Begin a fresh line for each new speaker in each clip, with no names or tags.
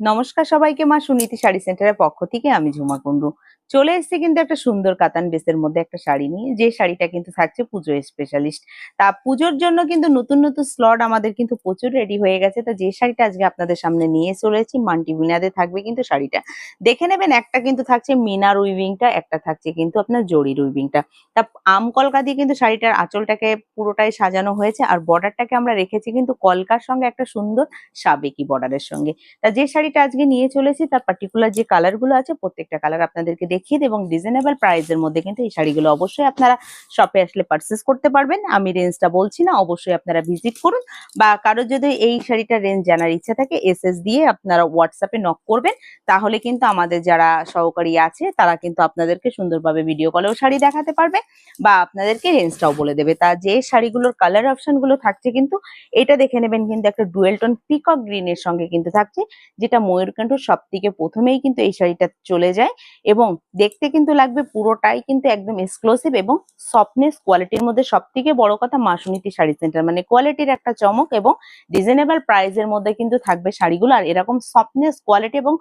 নমস্কার সবাইকে, মা সুনীতি শাড়ি সেন্টারের পক্ষ থেকে আমি ঝুমা কুন্ডু চলে এসেছি কিন্তু একটা সুন্দর কাতান বেসের মধ্যে একটা শাড়ি নিয়ে, যে শাড়িটা কিন্তু থাকছে পুজো স্পেশালিস্ট। তা পুজোর জন্য কিন্তু নতুন নতুন স্লট আমাদের কিন্তু প্রচুর রেডি হয়ে গেছে। তা যে শাড়িটা আজকে আপনাদের সামনে নিয়ে চলেছি মাল্টি মিনারে থাকবে কিন্তু শাড়িটা, দেখে নেবেন। একটা কিন্তু থাকছে মিনার উইভিংটা, একটা থাকছে কিন্তু আপনার জরির উইভিংটা। তা আম কলকা দিয়ে কিন্তু শাড়িটার আঁচলটাকে পুরোটাই সাজানো হয়েছে, আর বর্ডারটাকে আমরা রেখেছি কিন্তু কলকার সঙ্গে একটা সুন্দর সাবেকি বর্ডারের সঙ্গে। তা যে শাড়িটা আজকে নিয়ে চলেছি তার পার্টিকুলার যে কালার গুলো আছে প্রত্যেকটা কালার আপনাদেরকে দেখিয়ে দেব, এবং রিজনেবল প্রাইসের মধ্যে কিন্তু এই শাড়িগুলো অবশ্যই আপনারা শপে আসলে পারচেস করতে পারবেন। আমি রেঞ্জটা বলছি না, অবশ্যই আপনারা ভিজিট করুন। বা কারোর যদি এই শাড়িটার রেঞ্জ জানার ইচ্ছা থাকে এসএস দিয়ে আপনারা হোয়াটসঅ্যাপে নক করবেন, তাহলে কিন্তু আমাদের যারা সহকারী আছে তারা কিন্তু আপনাদেরকে সুন্দরভাবে ভিডিও কলেও শাড়ি দেখাতে পারবে বা আপনাদেরকে রেঞ্জটাও বলে দেবে। তা যে শাড়িগুলোর কালার অপশন গুলো থাকছে কিন্তু এটা দেখে নেবেন, কিন্তু একটা ডুয়েল টোন পিকক গ্রিন এর সঙ্গে কিন্তু থাকছে, যেটা ময়ূরকণ্ঠ সব থেকে প্রথমেই কিন্তু এই শাড়িটা চলে যায়। এবং দেখতে কিন্তু লাগবে পুরোটাই কিন্তু একদম এক্সক্লুসিভ এবং সফটনেস কোয়ালিটির মধ্যে। সব থেকে বড় কথা মা সুনীতি শাড়ি সেন্টার মানে কোয়ালিটির একটা চমক, এবং রিজনেবল প্রাইসের মধ্যে কিন্তু থাকবে শাড়িগুলো। আর এরকম সফটনেস কোয়ালিটি এবং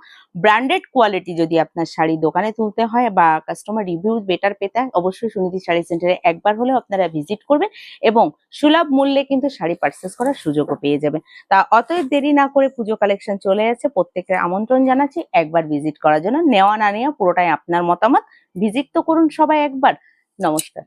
ব্র্যান্ডেড কোয়ালিটি যদি আপনার শাড়ি দোকানে তুলতে হয় বা কাস্টমার রিভিউ বেটার পেতে হয়, অবশ্যই সুনীতি শাড়ি সেন্টারে একবার হলেও আপনারা ভিজিট করবেন এবং সুলভ মূল্যে কিন্তু শাড়ি পারচেস করার সুযোগও পেয়ে যাবেন। তা অতএব দেরি না করে পুজো কালেকশন চলে যাচ্ছে, প্রত্যেকের আমন্ত্রণ জানাচ্ছি একবার ভিজিট করার জন্য। নেওয়া না নেওয়া পুরোটাই আপনার মতামত, ভিজিট তো করুন সবাই একবার। নমস্কার।